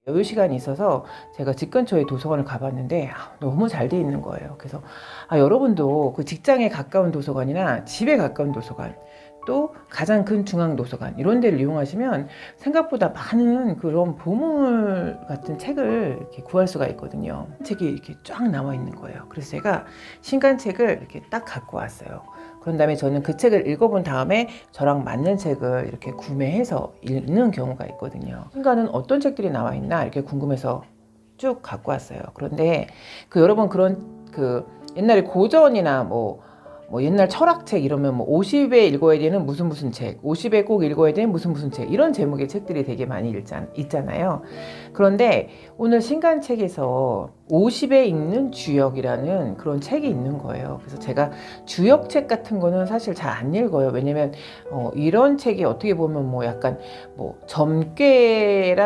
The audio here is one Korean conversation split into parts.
여유 시간이 있어서 제가 집 근처에 도서관을 가봤는데 너무 잘 돼 있는 거예요. 그래서 여러분도 그 직장에 가까운 도서관이나 집에 가까운 도서관, 또 가장 큰 중앙 도서관 이런 데를 이용하시면 생각보다 많은 그런 보물 같은 책을 이렇게 구할 수가 있거든요. 책이 이렇게 쫙 나와 있는 거예요. 그래서 제가 신간책을 이렇게 딱 갖고 왔어요. 그런 다음에 저는 그 책을 읽어본 다음에 저랑 맞는 책을 이렇게 구매해서 읽는 경우가 있거든요. 신간은 어떤 책들이 나와 있나 이렇게 궁금해서 쭉 갖고 왔어요. 그런데 여러분 그런 옛날에 고전이나 뭐 옛날 철학책 이러면 50에 읽어야 되는 무슨 책, 50에 꼭 읽어야 되는 무슨 책 이런 제목의 책들이 되게 많이 있잖아요. 그런데 오늘 신간책에서 50에 읽는 주역이라는 그런 책이 있는 거예요. 그래서 제가 주역책 같은 거는 사실 잘 안 읽어요. 왜냐면 이런 책이 어떻게 보면 약간 점괘랑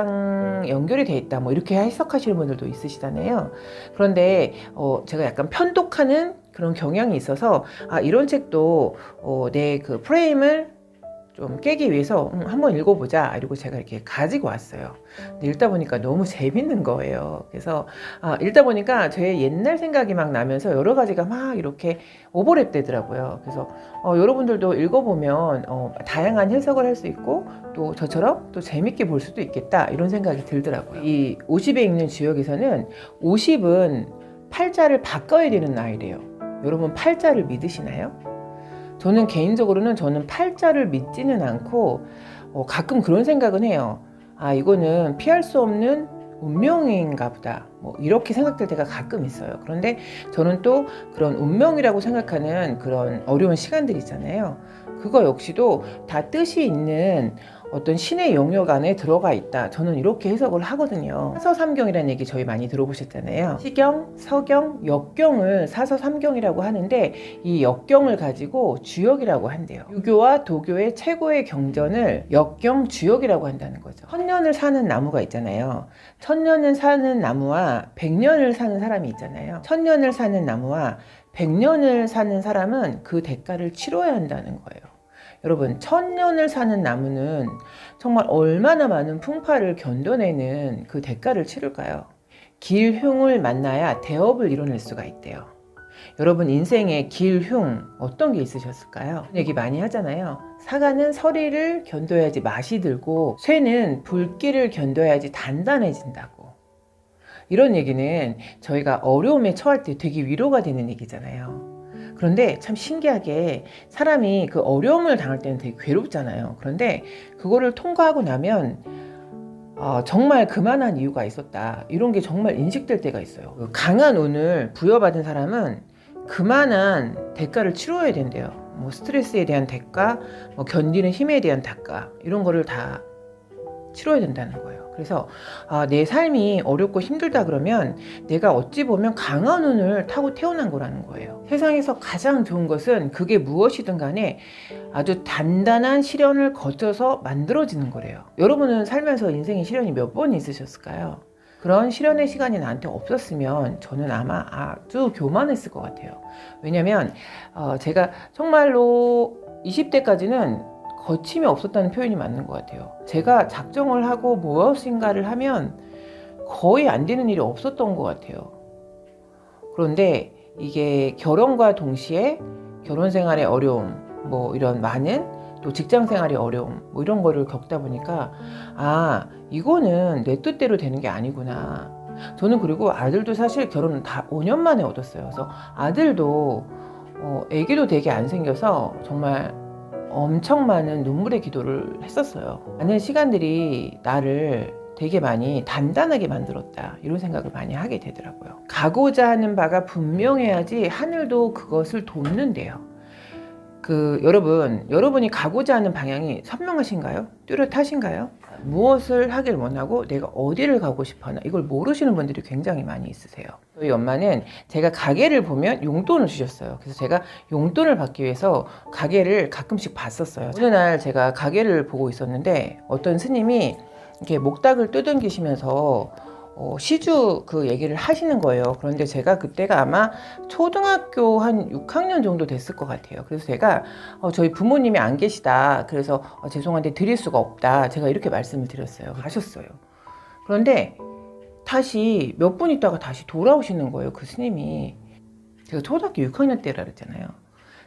연결이 돼 있다 이렇게 해석하시는 분들도 있으시잖아요. 그런데 제가 약간 편독하는 그런 경향이 있어서 이런 책도 내 그 프레임을 좀 깨기 위해서 한번 읽어보자 이러고 제가 이렇게 가지고 왔어요. 근데 읽다 보니까 너무 재밌는 거예요. 그래서 읽다 보니까 제 옛날 생각이 막 나면서 여러 가지가 막 이렇게 오버랩 되더라고요. 그래서 여러분들도 읽어보면 다양한 해석을 할 수 있고 또 저처럼 또 재밌게 볼 수도 있겠다 이런 생각이 들더라고요. 이 50에 읽는 주역에서는 50은 팔자를 바꿔야 되는 나이래요. 여러분 팔자를 믿으시나요? 저는 개인적으로는 팔자를 믿지는 않고 가끔 그런 생각은 해요. 이거는 피할 수 없는 운명인가 보다 이렇게 생각될 때가 가끔 있어요. 그런데 저는 또 그런 운명이라고 생각하는 그런 어려운 시간들이 있잖아요. 그거 역시도 다 뜻이 있는 어떤 신의 영역 안에 들어가 있다. 저는 이렇게 해석을 하거든요. 사서삼경이라는 얘기 저희 많이 들어보셨잖아요. 시경, 서경, 역경을 사서삼경이라고 하는데 이 역경을 가지고 주역이라고 한대요. 유교와 도교의 최고의 경전을 역경 주역이라고 한다는 거죠. 천년을 사는 나무가 있잖아요. 천년을 사는 나무와 100년을 사는 사람이 있잖아요. 천년을 사는 나무와 100년을 사는 사람은 그 대가를 치러야 한다는 거예요. 여러분 1000년을 사는 나무는 정말 얼마나 많은 풍파를 견뎌내는 그 대가를 치를까요? 길흉을 만나야 대업을 이뤄낼 수가 있대요. 여러분 인생에 길흉 어떤 게 있으셨을까요? 얘기 많이 하잖아요. 사과는 서리를 견뎌야지 맛이 들고 쇠는 불길을 견뎌야지 단단해진다고. 이런 얘기는 저희가 어려움에 처할 때 되게 위로가 되는 얘기잖아요. 그런데 참 신기하게 사람이 그 어려움을 당할 때는 되게 괴롭잖아요. 그런데 그거를 통과하고 나면 정말 그만한 이유가 있었다. 이런 게 정말 인식될 때가 있어요. 강한 운을 부여받은 사람은 그만한 대가를 치러야 된대요. 스트레스에 대한 대가, 견디는 힘에 대한 대가 이런 거를 다 치러야 된다는 거예요. 그래서 내 삶이 어렵고 힘들다 그러면 내가 어찌 보면 강한 운을 타고 태어난 거라는 거예요. 세상에서 가장 좋은 것은 그게 무엇이든 간에 아주 단단한 시련을 거쳐서 만들어지는 거래요. 여러분은 살면서 인생의 시련이 몇 번 있으셨을까요? 그런 시련의 시간이 나한테 없었으면 저는 아마 아주 교만했을 것 같아요. 왜냐면 제가 정말로 20대까지는 거침이 없었다는 표현이 맞는 것 같아요. 제가 작정을 하고 무엇인가를 하면 거의 안 되는 일이 없었던 것 같아요. 그런데 이게 결혼과 동시에 결혼 생활의 어려움, 이런 많은 또 직장 생활의 어려움, 이런 거를 겪다 보니까 이거는 내 뜻대로 되는 게 아니구나. 저는 그리고 아들도 사실 결혼은 다 5년 만에 얻었어요. 그래서 아들도 아기도 되게 안 생겨서 정말 엄청 많은 눈물의 기도를 했었어요. 많은 시간들이 나를 되게 많이 단단하게 만들었다 이런 생각을 많이 하게 되더라고요. 가고자 하는 바가 분명해야지 하늘도 그것을 돕는데요. 여러분이 가고자 하는 방향이 선명하신가요? 뚜렷하신가요? 무엇을 하길 원하고 내가 어디를 가고 싶어하나 이걸 모르시는 분들이 굉장히 많이 있으세요. 저희 엄마는 제가 가게를 보면 용돈을 주셨어요. 그래서 제가 용돈을 받기 위해서 가게를 가끔씩 봤었어요. 어느 날 제가 가게를 보고 있었는데 어떤 스님이 이렇게 목닥을 뜨듬기시면서 시주 그 얘기를 하시는 거예요. 그런데 제가 그때가 아마 초등학교 한 6학년 정도 됐을 것 같아요. 그래서 제가 저희 부모님이 안 계시다. 그래서 죄송한데 드릴 수가 없다. 제가 이렇게 말씀을 드렸어요. 하셨어요. 그런데 다시 몇 분 있다가 다시 돌아오시는 거예요. 그 스님이. 제가 초등학교 6학년 때라 그랬잖아요.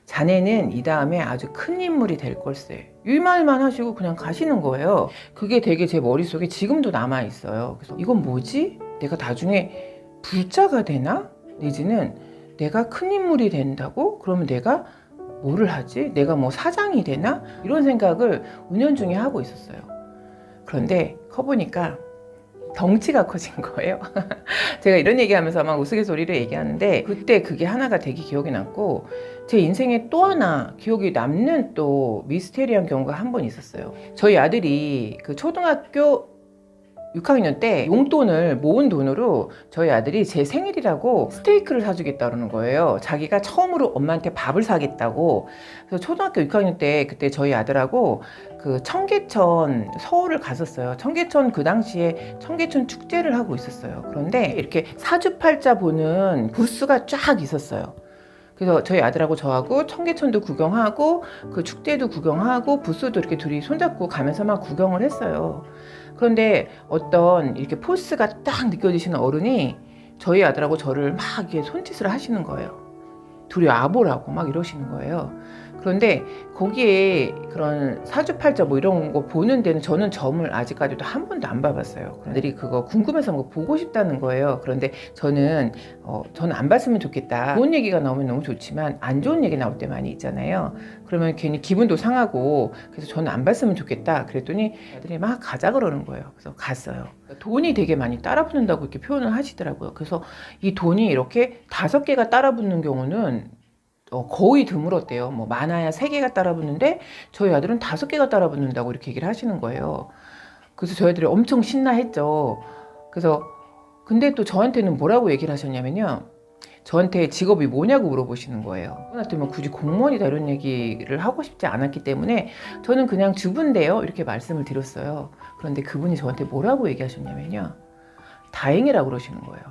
자네는 이 다음에 아주 큰 인물이 될 걸세. 이 말만 하시고 그냥 가시는 거예요. 그게 되게 제 머릿속에 지금도 남아있어요. 그래서 이건 뭐지? 내가 나중에 불자가 되나? 내지는 내가 큰 인물이 된다고? 그러면 내가 뭐를 하지? 내가 뭐 사장이 되나? 이런 생각을 은연중에 하고 있었어요. 그런데 커보니까 덩치가 커진 거예요. 제가 이런 얘기하면서 막 우스갯소리로 얘기하는데 그때 그게 하나가 되게 기억이 났고, 제 인생에 또 하나 기억이 남는 또 미스테리한 경우가 한 번 있었어요. 저희 아들이 그 초등학교 6학년 때 용돈을 모은 돈으로 저희 아들이 제 생일이라고 스테이크를 사주겠다 그러는 거예요. 자기가 처음으로 엄마한테 밥을 사겠다고. 그래서 초등학교 6학년 때 그때 저희 아들하고 그 청계천 서울을 갔었어요. 청계천 그 당시에 청계천 축제를 하고 있었어요. 그런데 이렇게 사주팔자 보는 부스가 쫙 있었어요. 그래서 저희 아들하고 저하고 청계천도 구경하고 그 축제도 구경하고 부스도 이렇게 둘이 손잡고 가면서 막 구경을 했어요. 그런데 어떤 이렇게 포스가 딱 느껴지시는 어른이 저희 아들하고 저를 막 이렇게 손짓을 하시는 거예요. 둘이 와보라고 막 이러시는 거예요. 그런데 거기에 그런 사주팔자 뭐 이런 거 보는 데는 저는 점을 아직까지도 한 번도 안 봐봤어요. 그들이 그거 궁금해서 뭐 보고 싶다는 거예요. 그런데 저는 안 봤으면 좋겠다. 좋은 얘기가 나오면 너무 좋지만 안 좋은 얘기 나올 때 많이 있잖아요. 그러면 괜히 기분도 상하고, 그래서 저는 안 봤으면 좋겠다. 그랬더니 애들이 막 가자 그러는 거예요. 그래서 갔어요. 돈이 되게 많이 따라붙는다고 이렇게 표현을 하시더라고요. 그래서 이 돈이 이렇게 5개가 따라붙는 경우는 거의 드물었대요. 뭐 많아야 3개가 따라붙는데 저희 아들은 5개가 따라붙는다고 이렇게 얘기를 하시는 거예요. 그래서 저희 아들이 엄청 신나했죠. 그래서 근데 또 저한테는 뭐라고 얘기를 하셨냐면요. 저한테 직업이 뭐냐고 물어보시는 거예요. 그분한테는 굳이 공무원이다 이런 얘기를 하고 싶지 않았기 때문에 저는 그냥 주부인데요 이렇게 말씀을 드렸어요. 그런데 그분이 저한테 뭐라고 얘기하셨냐면요. 다행이라고 그러시는 거예요.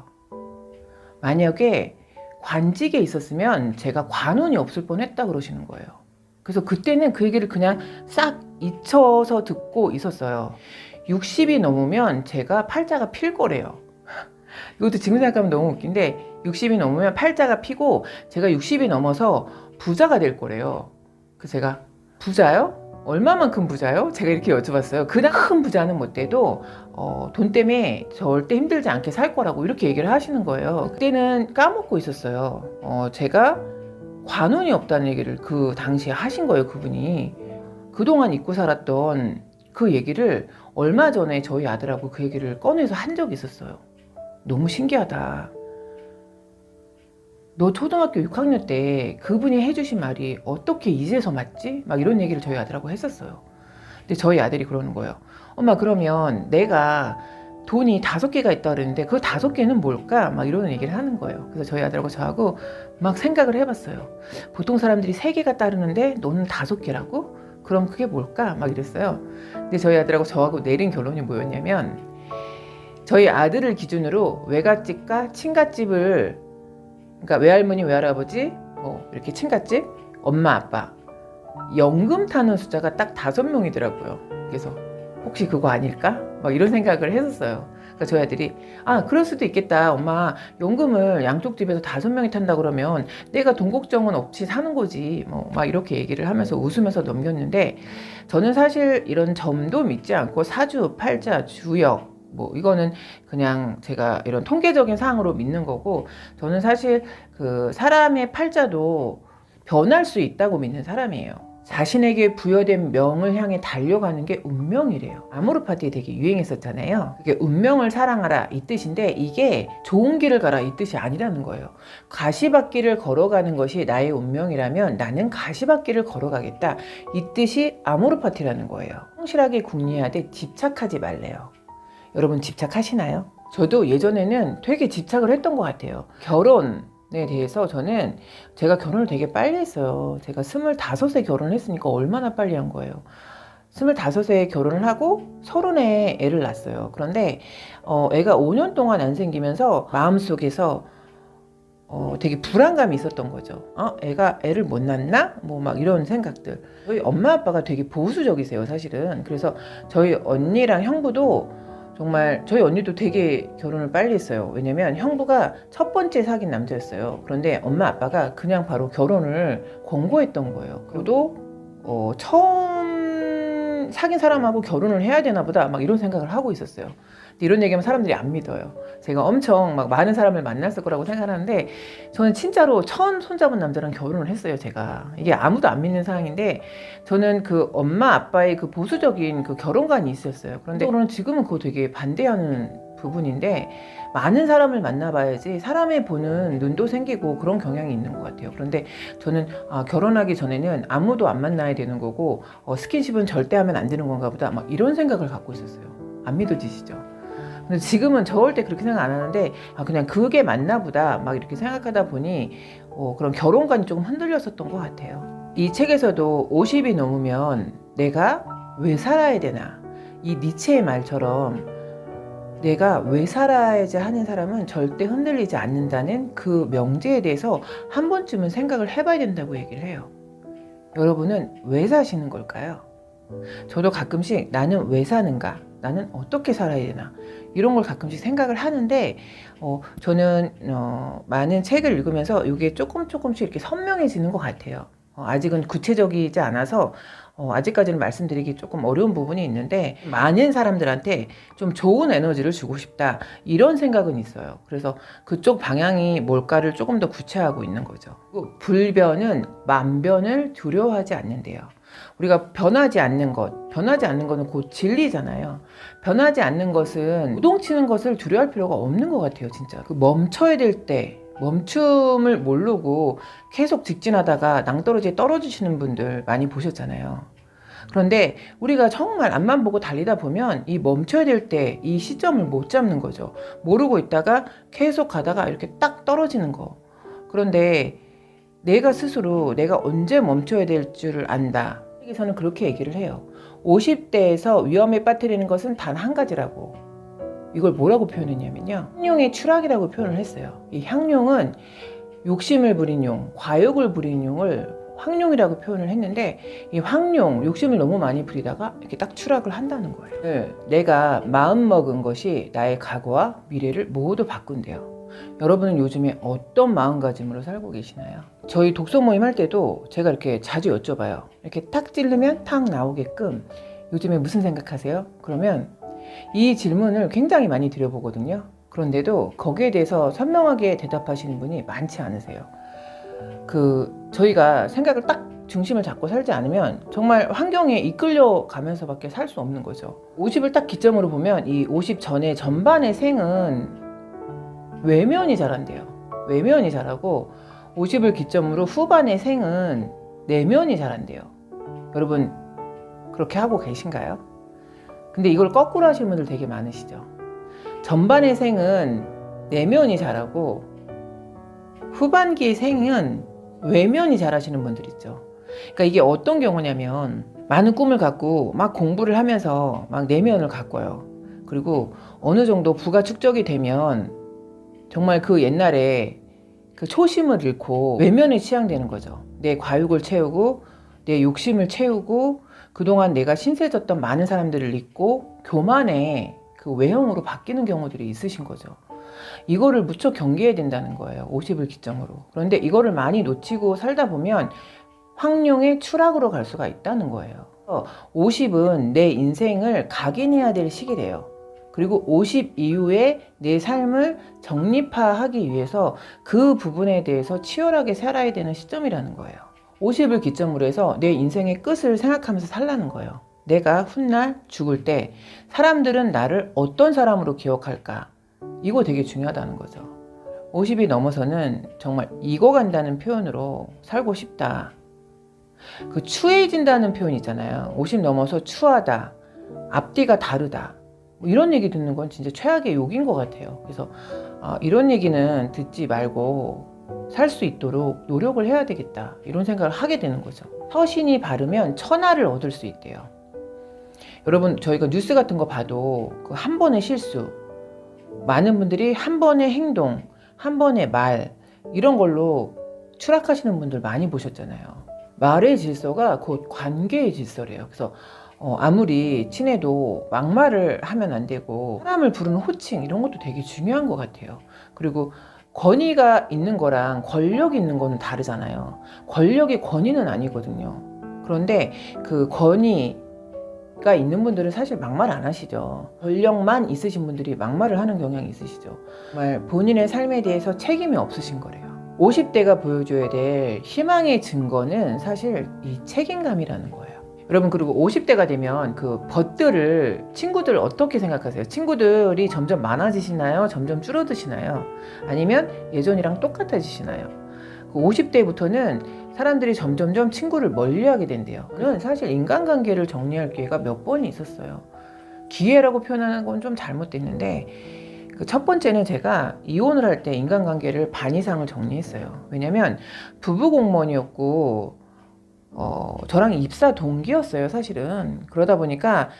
만약에 관직에 있었으면 제가 관운이 없을 뻔했다 그러시는 거예요. 그래서 그때는 그 얘기를 그냥 싹 잊혀서 듣고 있었어요. 60이 넘으면 제가 팔자가 필 거래요. 이것도 지금 생각하면 너무 웃긴데 60이 넘으면 팔자가 피고 제가 60이 넘어서 부자가 될 거래요. 그래서 제가 부자요? 얼마만큼 부자요? 제가 이렇게 여쭤봤어요. 그다음 큰 부자는 못 돼도 돈 때문에 절대 힘들지 않게 살 거라고 이렇게 얘기를 하시는 거예요. 그때는 까먹고 있었어요. 제가 관운이 없다는 얘기를 그 당시에 하신 거예요. 그분이 그동안 잊고 살았던 그 얘기를 얼마 전에 저희 아들하고 그 얘기를 꺼내서 한 적이 있었어요. 너무 신기하다. 너 초등학교 6학년 때 그분이 해주신 말이 어떻게 이제서 맞지? 막 이런 얘기를 저희 아들하고 했었어요. 근데 저희 아들이 그러는 거예요. 엄마, 그러면 내가 돈이 5개가 있다 그랬는데 그 5개는 뭘까? 막 이런 얘기를 하는 거예요. 그래서 저희 아들하고 저하고 막 생각을 해봤어요. 보통 사람들이 3개가 따르는데 너는 5개라고? 그럼 그게 뭘까? 막 이랬어요. 근데 저희 아들하고 저하고 내린 결론이 뭐였냐면, 저희 아들을 기준으로 외갓집과 친갓집을, 그러니까 외할머니, 외할아버지, 뭐 이렇게 친갓집, 엄마, 아빠, 연금 타는 숫자가 딱 5명이더라고요. 그래서 혹시 그거 아닐까? 막 이런 생각을 했었어요. 그러니까 저희 아들이 그럴 수도 있겠다. 엄마, 연금을 양쪽 집에서 5명이 탄다 그러면 내가 돈 걱정은 없이 사는 거지. 뭐 막 이렇게 얘기를 하면서 웃으면서 넘겼는데, 저는 사실 이런 점도 믿지 않고 사주, 팔자, 주역, 뭐 이거는 그냥 제가 이런 통계적인 사항으로 믿는 거고, 저는 사실 그 사람의 팔자도 변할 수 있다고 믿는 사람이에요. 자신에게 부여된 명을 향해 달려가는 게 운명이래요. 아모르파티에 되게 유행했었잖아요. 그게 운명을 사랑하라 이 뜻인데, 이게 좋은 길을 가라 이 뜻이 아니라는 거예요. 가시밭길을 걸어가는 것이 나의 운명이라면 나는 가시밭길을 걸어가겠다, 이 뜻이 아모르파티라는 거예요. 성실하게 궁리하되 집착하지 말래요. 여러분 집착하시나요? 저도 예전에는 되게 집착을 했던 것 같아요. 결혼에 대해서 저는, 제가 결혼을 되게 빨리 했어요. 제가 25세 결혼을 했으니까 얼마나 빨리 한 거예요. 25세에 결혼을 하고 30에 애를 낳았어요. 그런데 애가 5년 동안 안 생기면서 마음속에서 되게 불안감이 있었던 거죠. 애가 애를 못 낳나? 뭐 막 이런 생각들. 저희 엄마 아빠가 되게 보수적이세요, 사실은. 그래서 저희 언니랑 형부도 정말 저희 언니도 되게 결혼을 빨리 했어요. 왜냐면 형부가 첫 번째 사귄 남자였어요. 그런데 엄마 아빠가 그냥 바로 결혼을 권고했던 거예요. 그리고 처음 사귄 사람하고 결혼을 해야 되나 보다 막 이런 생각을 하고 있었어요. 근데 이런 얘기하면 사람들이 안 믿어요. 제가 엄청 막 많은 사람을 만났을 거라고 생각하는데 저는 진짜로 처음 손잡은 남자랑 결혼을 했어요. 제가 이게 아무도 안 믿는 상황인데 저는 그 엄마 아빠의 그 보수적인 그 결혼관이 있었어요. 그런데 저는 지금은 그거 되게 반대하는 부분인데 많은 사람을 만나봐야지 사람의 보는 눈도 생기고 그런 경향이 있는 것 같아요. 그런데 저는 결혼하기 전에는 아무도 안 만나야 되는 거고 스킨십은 절대 하면 안 되는 건가 보다 막 이런 생각을 갖고 있었어요. 안 믿어지시죠? 근데 지금은 절대 그렇게 생각 안 하는데 그냥 그게 맞나 보다 막 이렇게 생각하다 보니 그런 결혼관이 조금 흔들렸었던 것 같아요. 이 책에서도 50이 넘으면 내가 왜 살아야 되나, 이 니체의 말처럼 내가 왜 살아야지 하는 사람은 절대 흔들리지 않는다는 그 명제에 대해서 한 번쯤은 생각을 해봐야 된다고 얘기를 해요. 여러분은 왜 사시는 걸까요? 저도 가끔씩 나는 왜 사는가, 나는 어떻게 살아야 되나 이런 걸 가끔씩 생각을 하는데 저는 많은 책을 읽으면서 이게 조금씩 이렇게 선명해지는 것 같아요. 아직은 구체적이지 않아서 아직까지는 말씀드리기 조금 어려운 부분이 있는데 많은 사람들한테 좀 좋은 에너지를 주고 싶다 이런 생각은 있어요. 그래서 그쪽 방향이 뭘까를 조금 더 구체화하고 있는 거죠. 불변은 만변을 두려워하지 않는데요. 우리가 변하지 않는 거는 곧 진리잖아요. 변하지 않는 것은 요동치는 것을 두려워할 필요가 없는 것 같아요. 진짜 그 멈춰야 될 때 멈춤을 모르고 계속 직진하다가 낭떠러지에 떨어지시는 분들 많이 보셨잖아요. 그런데 우리가 정말 앞만 보고 달리다 보면 이 멈춰야 될 때 이 시점을 못 잡는 거죠. 모르고 있다가 계속 가다가 이렇게 딱 떨어지는 거. 그런데 내가 스스로 내가 언제 멈춰야 될 줄을 안다. 책에서는 그렇게 얘기를 해요. 50대에서 위험에 빠뜨리는 것은 단 한 가지라고. 이걸 뭐라고 표현했냐면요. 향룡의 추락이라고 표현을 했어요. 이 향룡은 욕심을 부린 용, 과욕을 부린 용을 황룡이라고 표현을 했는데 이 황룡, 욕심을 너무 많이 부리다가 이렇게 딱 추락을 한다는 거예요. 내가 마음먹은 것이 나의 과거와 미래를 모두 바꾼대요. 여러분은 요즘에 어떤 마음가짐으로 살고 계시나요? 저희 독서 모임 할 때도 제가 이렇게 자주 여쭤봐요. 이렇게 탁 찌르면 탁 나오게끔 요즘에 무슨 생각하세요? 그러면 이 질문을 굉장히 많이 드려보거든요. 그런데도 거기에 대해서 선명하게 대답하시는 분이 많지 않으세요. 저희가 생각을 딱 중심을 잡고 살지 않으면 정말 환경에 이끌려 가면서밖에 살 수 없는 거죠. 50을 딱 기점으로 보면 이 50 전에 전반의 생은 외면이 잘한대요. 외면이 잘하고 50을 기점으로 후반의 생은 내면이 잘한대요. 여러분 그렇게 하고 계신가요? 근데 이걸 거꾸로 하시는 분들 되게 많으시죠. 전반의 생은 내면이 잘하고 후반기의 생은 외면이 잘하시는 분들 있죠. 그러니까 이게 어떤 경우냐면 많은 꿈을 갖고 막 공부를 하면서 막 내면을 가꿔요. 그리고 어느 정도 부가 축적이 되면 정말 그 옛날에 그 초심을 잃고 외면에 치향되는 거죠. 내 과욕을 채우고 내 욕심을 채우고 그동안 내가 신세졌던 많은 사람들을 잊고 교만의 그 외형으로 바뀌는 경우들이 있으신 거죠. 이거를 무척 경계해야 된다는 거예요. 50을 기점으로. 그런데 이거를 많이 놓치고 살다 보면 황룡의 추락으로 갈 수가 있다는 거예요. 50은 내 인생을 각인해야 될 시기래요. 그리고 50 이후에 내 삶을 정립화하기 위해서 그 부분에 대해서 치열하게 살아야 되는 시점이라는 거예요. 50을 기점으로 해서 내 인생의 끝을 생각하면서 살라는 거예요. 내가 훗날 죽을 때 사람들은 나를 어떤 사람으로 기억할까? 이거 되게 중요하다는 거죠. 50이 넘어서는 정말 익어간다는 표현으로 살고 싶다. 그 추해진다는 표현 있잖아요. 50 넘어서 추하다. 앞뒤가 다르다. 뭐 이런 얘기 듣는 건 진짜 최악의 욕인 것 같아요. 그래서 이런 얘기는 듣지 말고 살 수 있도록 노력을 해야 되겠다. 이런 생각을 하게 되는 거죠. 서신이 바르면 천하를 얻을 수 있대요. 여러분 저희가 뉴스 같은 거 봐도 그 한 번의 실수, 많은 분들이 한 번의 행동, 한 번의 말 이런 걸로 추락하시는 분들 많이 보셨잖아요. 말의 질서가 곧 관계의 질서래요. 그래서 아무리 친해도 막말을 하면 안 되고 사람을 부르는 호칭 이런 것도 되게 중요한 것 같아요. 그리고 권위가 있는 거랑 권력이 있는 거는 다르잖아요. 권력이 권위는 아니거든요. 그런데 그 권위가 있는 분들은 사실 막말 안 하시죠. 권력만 있으신 분들이 막말을 하는 경향이 있으시죠. 정말 본인의 삶에 대해서 책임이 없으신 거래요. 50대가 보여줘야 될 희망의 증거는 사실 이 책임감이라는 거예요. 여러분, 그리고 50대가 되면 그 벗들을, 친구들 어떻게 생각하세요? 친구들이 점점 많아지시나요? 점점 줄어드시나요? 아니면 예전이랑 똑같아지시나요? 그 50대부터는 사람들이 점점점 친구를 멀리하게 된대요. 저는 사실 인간관계를 정리할 기회가 몇 번이 있었어요. 기회라고 표현하는 건 좀 잘못됐는데, 그 첫 번째는 제가 이혼을 할 때 인간관계를 반 이상을 정리했어요. 왜냐면 부부 공무원이었고 저랑 입사 동기였어요, 사실은. 그러다 보니까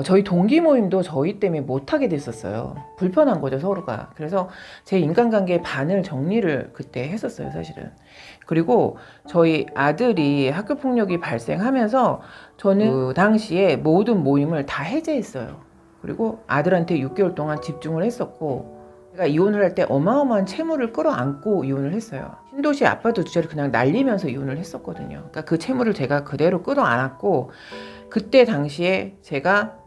저희 동기 모임도 저희 때문에 못하게 됐었어요. 불편한 거죠, 서로가. 그래서 제 인간관계의 반을 정리를 그때 했었어요, 사실은. 그리고 저희 아들이 학교폭력이 발생하면서 저는 그 당시에 모든 모임을 다 해제했어요. 그리고 아들한테 6개월 동안 집중을 했었고, 제가 이혼을 할 때 어마어마한 채무를 끌어안고 이혼을 했어요. 신도시 아파트 2채를 그냥 날리면서 이혼을 했었거든요. 그러니까 그 채무를 제가 그대로 끌어안았고, 그때 당시에 제가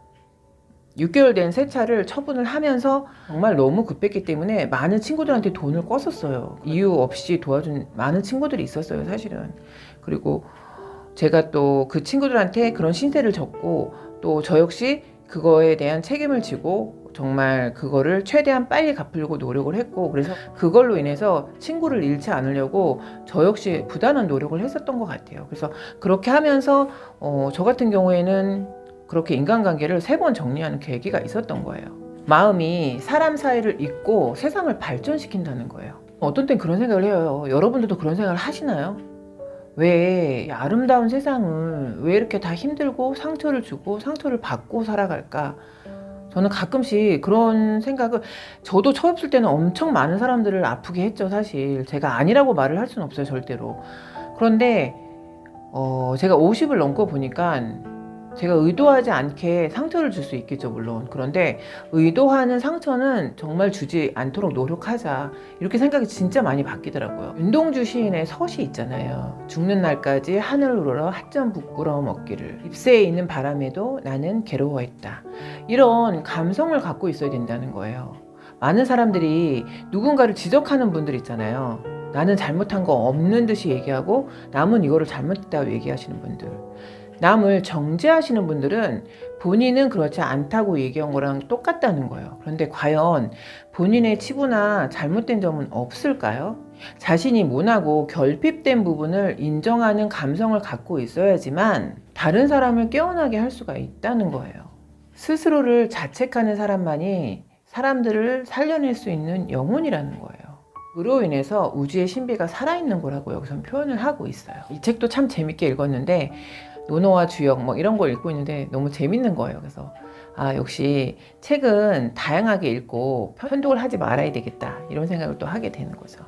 6개월 된 새 차를 처분을 하면서 정말 너무 급했기 때문에 많은 친구들한테 돈을 껐었어요. 이유 없이 도와준 많은 친구들이 있었어요, 사실은. 그리고 제가 또 그 친구들한테 그런 신세를 졌고, 또 저 역시 그거에 대한 책임을 지고 정말 그거를 최대한 빨리 갚으려고 노력을 했고, 그래서 그걸로 인해서 친구를 잃지 않으려고 저 역시 부단한 노력을 했었던 것 같아요. 그래서 그렇게 하면서 저 같은 경우에는 그렇게 인간관계를 3번 정리하는 계기가 있었던 거예요. 마음이 사람 사이를 잇고 세상을 발전시킨다는 거예요. 어떤 땐 그런 생각을 해요. 여러분들도 그런 생각을 하시나요? 왜 아름다운 세상을 왜 이렇게 다 힘들고 상처를 주고 상처를 받고 살아갈까? 저는 가끔씩 그런 생각을, 저도 처했을 때는 엄청 많은 사람들을 아프게 했죠, 사실. 제가 아니라고 말을 할 수는 없어요, 절대로. 그런데 제가 50을 넘고 보니까 제가 의도하지 않게 상처를 줄 수 있겠죠, 물론. 그런데 의도하는 상처는 정말 주지 않도록 노력하자, 이렇게 생각이 진짜 많이 바뀌더라고요. 윤동주 시인의 서시 있잖아요. 죽는 날까지 하늘 우러러 핫점 부끄러움 없기를, 잎새에 있는 바람에도 나는 괴로워했다. 이런 감성을 갖고 있어야 된다는 거예요. 많은 사람들이 누군가를 지적하는 분들 있잖아요. 나는 잘못한 거 없는 듯이 얘기하고 남은 이거를 잘못했다고 얘기하시는 분들, 남을 정죄하시는 분들은 본인은 그렇지 않다고 얘기한 거랑 똑같다는 거예요. 그런데 과연 본인의 치부나 잘못된 점은 없을까요? 자신이 모나고 결핍된 부분을 인정하는 감성을 갖고 있어야지만 다른 사람을 깨어나게 할 수가 있다는 거예요. 스스로를 자책하는 사람만이 사람들을 살려낼 수 있는 영혼이라는 거예요. 그로 인해서 우주의 신비가 살아있는 거라고 여기서 표현을 하고 있어요. 이 책도 참 재밌게 읽었는데, 노노와 주역 뭐 이런 걸 읽고 있는데 너무 재밌는 거예요. 그래서 역시 책은 다양하게 읽고 편독을 하지 말아야 되겠다, 이런 생각을 또 하게 되는 거죠.